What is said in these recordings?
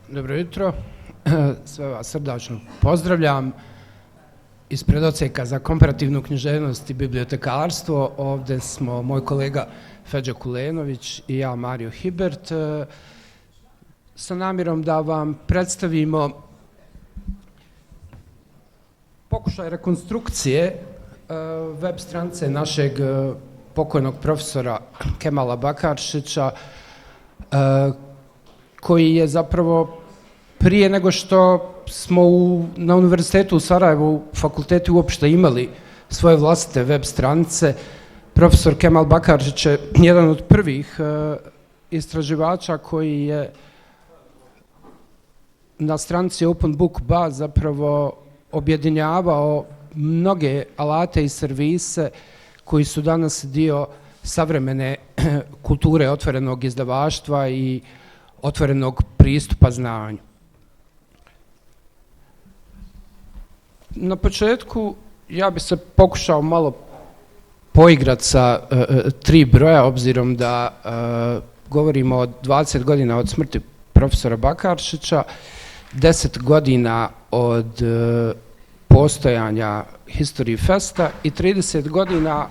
Dobro jutro, sve vas srdačno pozdravljam. Ispred Odsjeka za komparativnu književnost i bibliotekarstvo ovdje smo moj kolega Feđa Kulenović i ja, Mario Hibert, sa namjerom da vam predstavimo pokušaj rekonstrukcije web stranice našeg pokojnog profesora Kemala Bakaršića, koji je zapravo prije nego što smo na Univerzitetu u Sarajevu, fakulteti uopšte imali svoje vlastite web stranice. Profesor Kemal Bakaršić je jedan od prvih istraživača koji je na stranici OpenBook.ba zapravo objedinjavao mnoge alate i servise koji su danas dio savremene kulture otvorenog izdavaštva i otvorenog pristupa znanju. Na početku ja bi se pokušao malo poigrati sa tri broja, obzirom da govorimo o 20 godina od smrti profesora Bakaršića, 10 godina od postojanja History Festa i 30 godina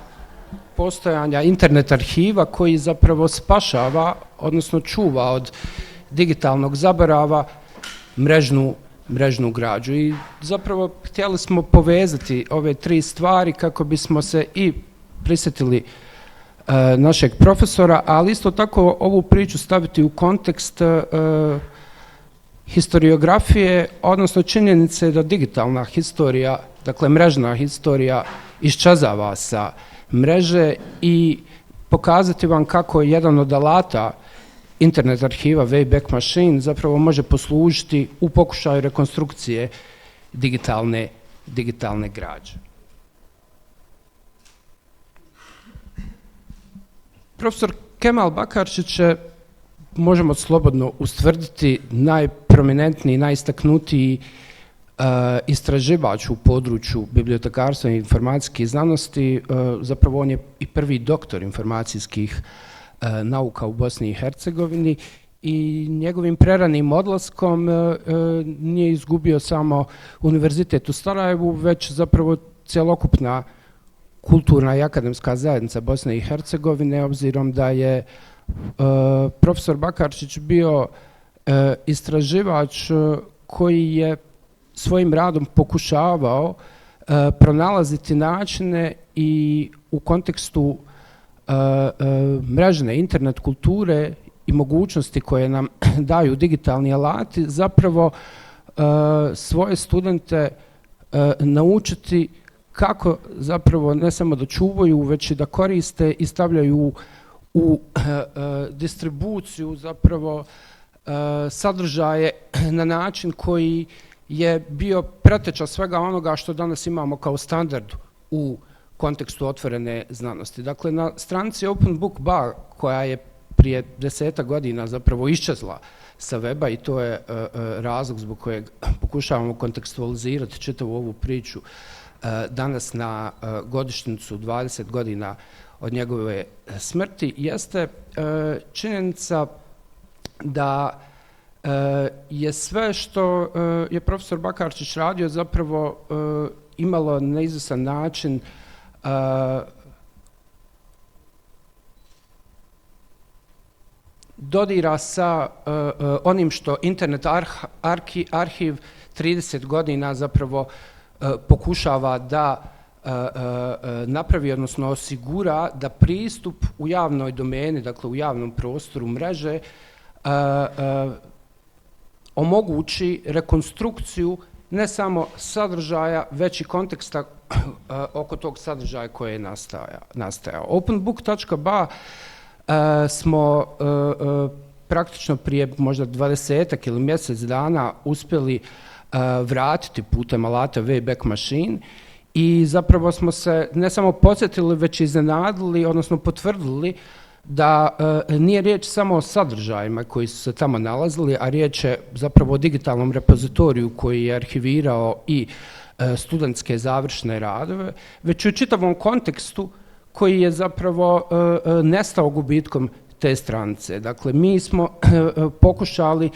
postojanja internet arhiva koji zapravo spašava, odnosno čuva od digitalnog zaborava mrežnu građu. I zapravo htjeli smo povezati ove tri stvari kako bismo se i prisjetili našeg profesora, ali isto tako ovu priču staviti u kontekst historiografije, odnosno činjenice da digitalna historija, dakle mrežna historija, iščezava sa mreže i pokazati vam kako je jedan od alata internet arhiva Wayback Machine zapravo može poslužiti u pokušaju rekonstrukcije digitalne građe. Profesor Kemal Bakaršić je, možemo slobodno ustvrditi, najprominentniji, najistaknutiji istraživač u području bibliotekarstva i informacijskih znanosti. Zapravo on je i prvi doktor informacijskih nauka u Bosni i Hercegovini i njegovim preranim odlaskom nije izgubio samo Univerzitet u Sarajevu, već zapravo cjelokupna kulturna i akademska zajednica Bosne i Hercegovine, obzirom da je profesor Bakaršić bio istraživač koji je svojim radom pokušavao pronalaziti načine i u kontekstu mrežne internet kulture i mogućnosti koje nam daju digitalni alati zapravo svoje studente naučiti kako zapravo ne samo da čuvaju, već i da koriste i stavljaju u distribuciju zapravo sadržaje na način koji je bio preteča svega onoga što danas imamo kao standard u kontekstu otvorene znanosti. Dakle, na stranici OpenBook.ba, koja je prije 10 godina zapravo iščezla sa weba, i to je razlog zbog kojeg pokušavamo kontekstualizirati čitavu ovu priču danas na godišnjicu 20 godina od njegove smrti, jeste činjenica da je sve što je profesor Bakaršić radio zapravo imalo na izvjestan način dodira sa onim što internet arhiv 30 godina zapravo pokušava da napravi, odnosno osigura da pristup u javnoj domeni, dakle u javnom prostoru mreže, omogući rekonstrukciju ne samo sadržaja, već i konteksta oko tog sadržaja koje je nastajao. OpenBook.ba smo praktično prije možda 20 ili mjesec dana uspjeli vratiti putem alata Wayback Machine i zapravo smo se ne samo podsjetili, već iznenadili, odnosno potvrdili da nije riječ samo o sadržajima koji su se tamo nalazili, a riječ je zapravo o digitalnom repozitoriju koji je arhivirao i studentske završne radove, već u čitavom kontekstu koji je zapravo nestao gubitkom te stranice. Dakle, mi smo pokušali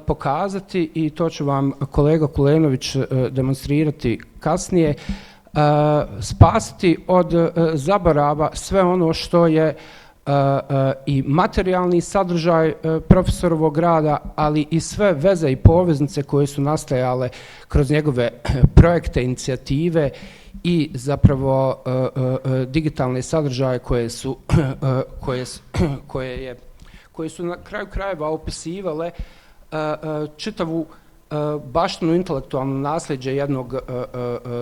pokazati, i to će vam kolega Kulenović demonstrirati kasnije, spasiti od zaborava sve ono što je i materijalni sadržaj profesorovog rada, ali i sve veze i poveznice koje su nastajale kroz njegove projekte, inicijative i zapravo digitalne sadržaje koje su na kraju krajeva opisivale čitavu baštinu intelektualno nasljeđe jednog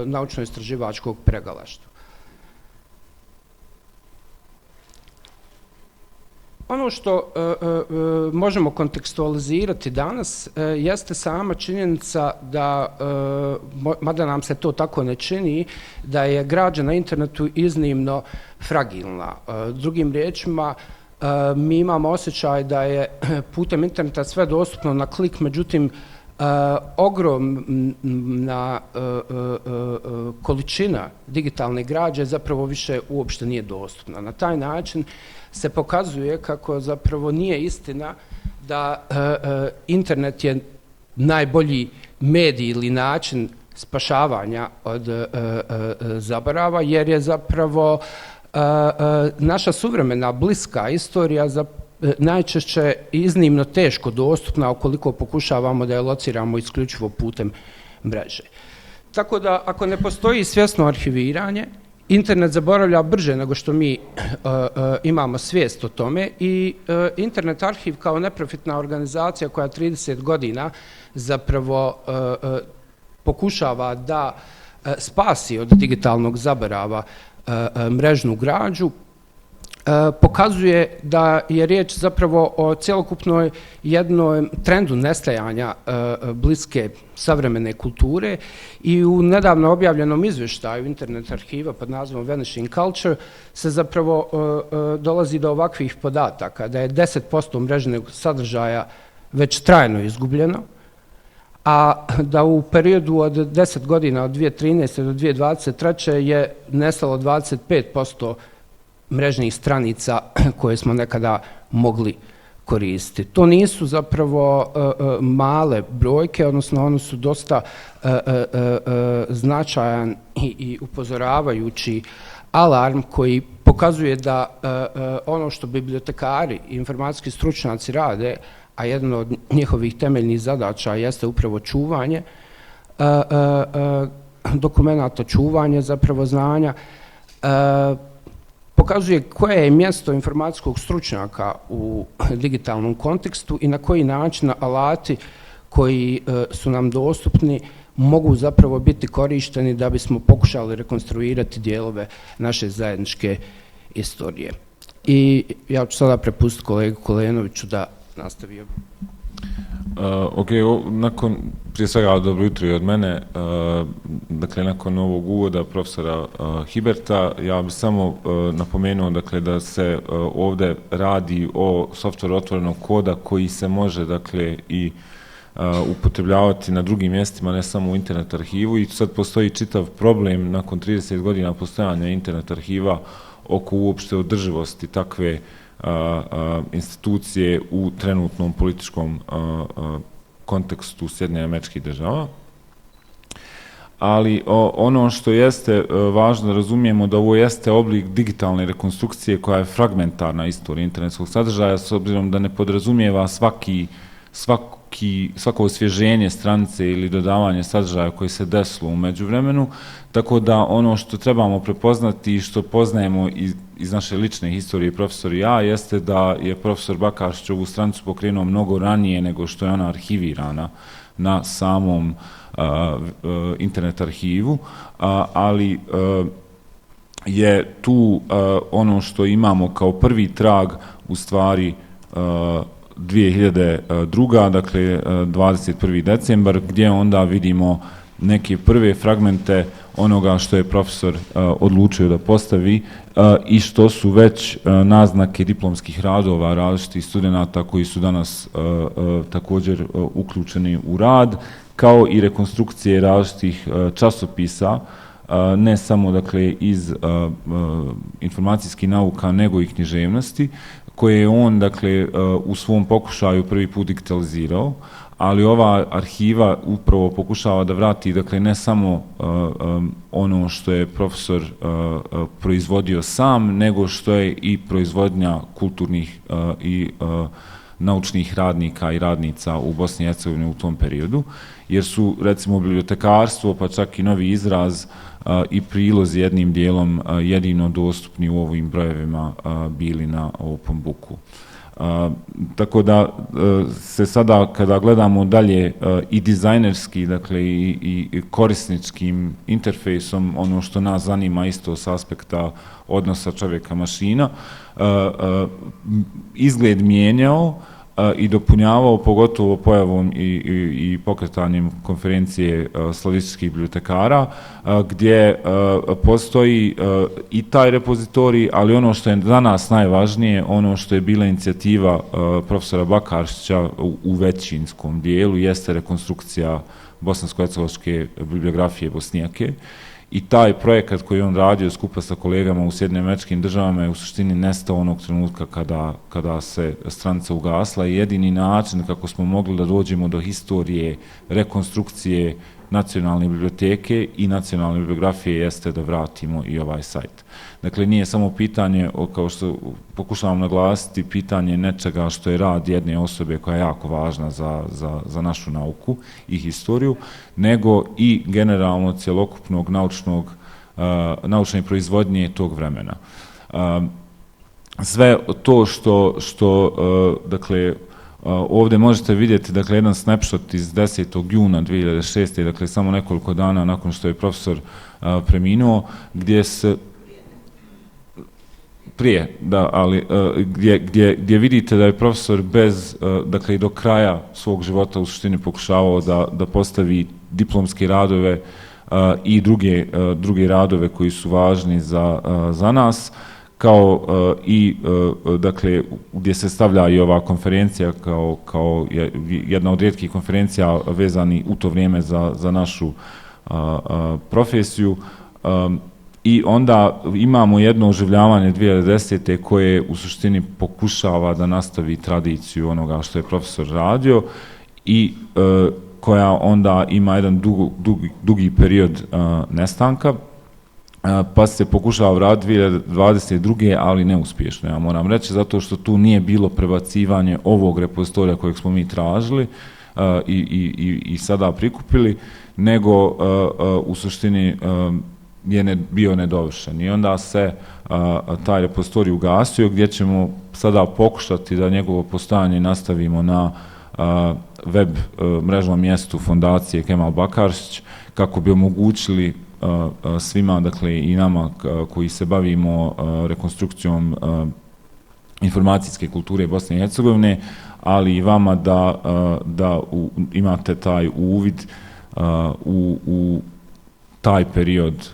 naučno-istraživačkog pregalaštva. Ono što možemo kontekstualizirati danas jeste sama činjenica da, mada nam se to tako ne čini, da je građa na internetu iznimno fragilna. Drugim riječima, mi imamo osjećaj da je putem interneta sve dostupno na klik, međutim, ogromna količina digitalne građe zapravo više uopšte nije dostupna. Na taj način se pokazuje kako zapravo nije istina da internet je najbolji medij ili način spašavanja od zaborava, jer je zapravo naša suvremena bliska istorija najčešće iznimno teško dostupna ukoliko pokušavamo da je lociramo isključivo putem mreže. Tako da ako ne postoji svjesno arhiviranje, internet zaboravlja brže nego što mi imamo svijest o tome, i Internet arhiv kao neprofitna organizacija koja 30 godina zapravo pokušava da spasi od digitalnog zaborava mrežnu građu, pokazuje da je riječ zapravo o cjelokupnoj jednom trendu nestajanja bliske savremene kulture, i u nedavno objavljenom izvještaju Internet arhiva pod nazivom Vanishing Culture se zapravo dolazi do ovakvih podataka da je 10% mrežnog sadržaja već trajno izgubljeno, a da u periodu od 10 godina od 2013. do 2023. je nestalo 25% mrežnih stranica koje smo nekada mogli koristiti. To nisu zapravo male brojke, odnosno one su dosta značajan i upozoravajući alarm koji pokazuje da ono što bibliotekari i informacijski stručnjaci rade, a jedna od njihovih temeljnih zadaća jeste upravo čuvanje dokumenata, čuvanje zapravo znanja, pokazuje koje je mjesto informacijskog stručnjaka u digitalnom kontekstu i na koji način alati koji su nam dostupni mogu zapravo biti korišteni da bismo pokušali rekonstruirati dijelove naše zajedničke istorije. I ja ću sada prepustiti kolegu Kulenoviću da nastavi. Prije svega dobro jutro i od mene. Dakle, nakon ovog uvoda profesora Hiberta, ja bih samo napomenuo dakle, da se ovdje radi o softveru otvorenog koda koji se može dakle, i upotrebljavati na drugim mjestima, ne samo u internet arhivu, i sad postoji čitav problem nakon 30 godina postojanja internet arhiva oko uopšte održivosti takve institucije u trenutnom političkom kontekstu Sjedinjenih Američkih Država. Ali ono što jeste važno da razumijemo da ovo jeste oblik digitalne rekonstrukcije koja je fragmentarna istorija internetskog sadržaja, s obzirom da ne podrazumijeva svako osvježenje stranice ili dodavanje sadržaja koji se desilo u međuvremenu, tako da ono što trebamo prepoznati i što poznajemo iz naše lične historije profesor i ja, jeste da je profesor Bakarčić ovu stranicu pokrenuo mnogo ranije nego što je ona arhivirana na samom internet arhivu, ali je tu ono što imamo kao prvi trag u stvari 2002. dakle 21. decembar, gdje onda vidimo neke prve fragmente onoga što je profesor odlučio da postavi i što su već naznake diplomskih radova različitih studenata koji su danas također uključeni u rad, kao i rekonstrukcije različitih časopisa, ne samo dakle iz informacijskih nauka nego i književnosti, koje je on dakle u svom pokušaju prvi put digitalizirao, ali ova arhiva upravo pokušava da vrati, dakle, ne samo ono što je profesor proizvodio sam, nego što je i proizvodnja kulturnih i naučnih radnika i radnica u Bosni i Hercegovini u tom periodu, jer su, recimo, bibliotekarstvo, pa čak i novi izraz i prilozi jednim dijelom jedino dostupni u ovim brojevima bili na Open Booku. Tako da se sada, kada gledamo dalje i dizajnerski, dakle i korisničkim interfejsom, ono što nas zanima isto s aspekta odnosa čovjeka-mašina, izgled mijenjao i dopunjavao, pogotovo pojavom i pokretanjem konferencije slavističkih bibliotekara, gdje postoji i taj repozitorij, ali ono što je za nas najvažnije, ono što je bila inicijativa profesora Bakaršića u većinskom dijelu, jeste rekonstrukcija bosansko-hercegovačke bibliografije Bosnijake. I taj projekat koji on radio skupa sa kolegama u Sjedinjenim Američkim Državama je u suštini nestao onog trenutka kada se stranica ugasla i jedini način kako smo mogli da dođemo do historije rekonstrukcije nacionalne biblioteke i nacionalne bibliografije jeste da vratimo i ovaj sajt. Dakle, nije samo pitanje, kao što pokušavam naglasiti, pitanje nečega što je rad jedne osobe koja je jako važna za našu nauku i historiju, nego i generalno cjelokupnog naučne proizvodnje tog vremena. Sve to što dakle, ovdje možete vidjeti, dakle, jedan snapshot iz 10. juna 2006. Dakle, samo nekoliko dana nakon što je profesor preminuo, gdje se prije, da, ali gdje vidite da je profesor bez, dakle, i do kraja svog života u suštini pokušavao da postavi diplomske radove i druge radove koji su važni za nas, kao i, dakle, gdje se stavlja i ova konferencija kao jedna od rijetkih konferencija vezani u to vrijeme za našu profesiju. I onda imamo jedno oživljavanje 2010. koje u suštini pokušava da nastavi tradiciju onoga što je profesor radio i koja onda ima jedan dugi period nestanka, pa se pokušava vratiti 2022. ali neuspješno, ja moram reći, zato što tu nije bilo prebacivanje ovog repozitorija kojeg smo mi tražili i sada prikupili, nego u suštini je bio nedovršen. I onda se taj repozitorij ugasio, gdje ćemo sada pokušati da njegovo postojanje nastavimo na web mrežnom mjestu Fondacije Kemal Bakaršić, kako bi omogućili svima, dakle i nama koji se bavimo rekonstrukcijom informacijske kulture Bosne i Hercegovine, ali i vama da imate taj uvid u taj period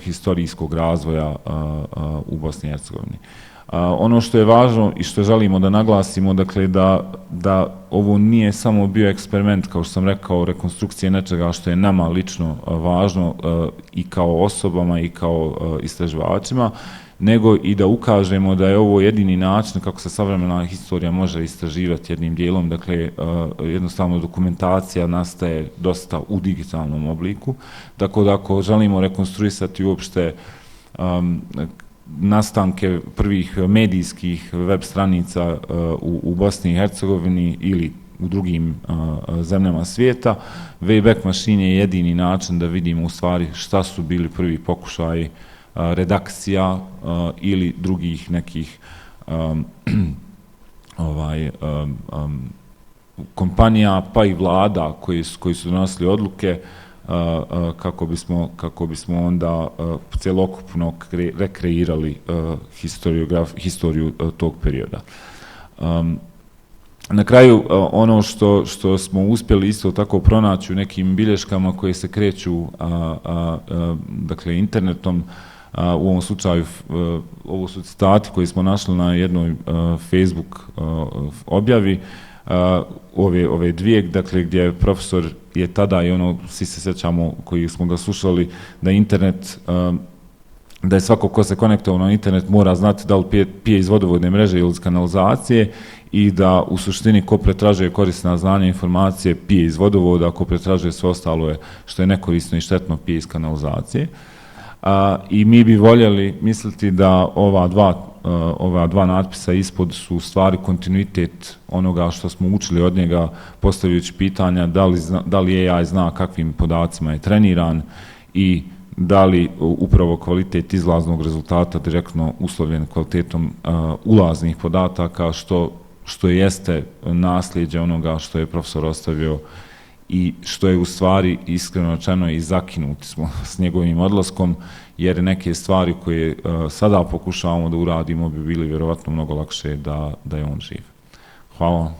historijskog razvoja u Bosni i Hercegovini. Ono što je važno i što želimo da naglasimo, dakle, da ovo nije samo bio eksperiment, kao što sam rekao, rekonstrukcije nečega što je nama lično važno i kao osobama i kao istraživačima, nego i da ukažemo da je ovo jedini način kako se savremena historija može istraživati jednim dijelom. Dakle, jednostavno dokumentacija nastaje dosta u digitalnom obliku, tako da ako želimo rekonstruisati uopšte nastanke prvih medijskih web stranica u Bosni i Hercegovini ili u drugim zemljama svijeta, Wayback Machine je jedini način da vidimo u stvari šta su bili prvi pokušaji redakcija ili drugih nekih kompanija pa i vlada koji su donosili odluke kako bismo onda cjelokupno rekreirali historiju tog perioda. Na kraju, ono što smo uspjeli isto tako pronaći u nekim bilješkama koje se kreću dakle internetom, u ovom slučaju ovo su citati koji smo našli na jednoj Facebook objavi, ove dvije, dakle, gdje profesor je tada, i ono, svi se sjećamo koji smo ga slušali, da internet da je svako ko se konektovao na internet mora znati da li pije iz vodovodne mreže ili iz kanalizacije i da u suštini ko pretražuje korisna znanja i informacije pije iz vodovoda, ko pretražuje sve ostalo je što je nekorisno i štetno pije iz kanalizacije. I mi bi voljeli misliti da ova dva natpisa ispod su u stvari kontinuitet onoga što smo učili od njega, postavljajući pitanja da li AI zna kakvim podacima je treniran i da li upravo kvalitet izlaznog rezultata direktno uslovljen kvalitetom ulaznih podataka, što jeste nasljeđe onoga što je profesor ostavio i što je u stvari iskreno rečeno i zakinuti smo s njegovim odlaskom, jer neke stvari koje sada pokušavamo da uradimo bi bili vjerovatno mnogo lakše da je on živ. Hvala.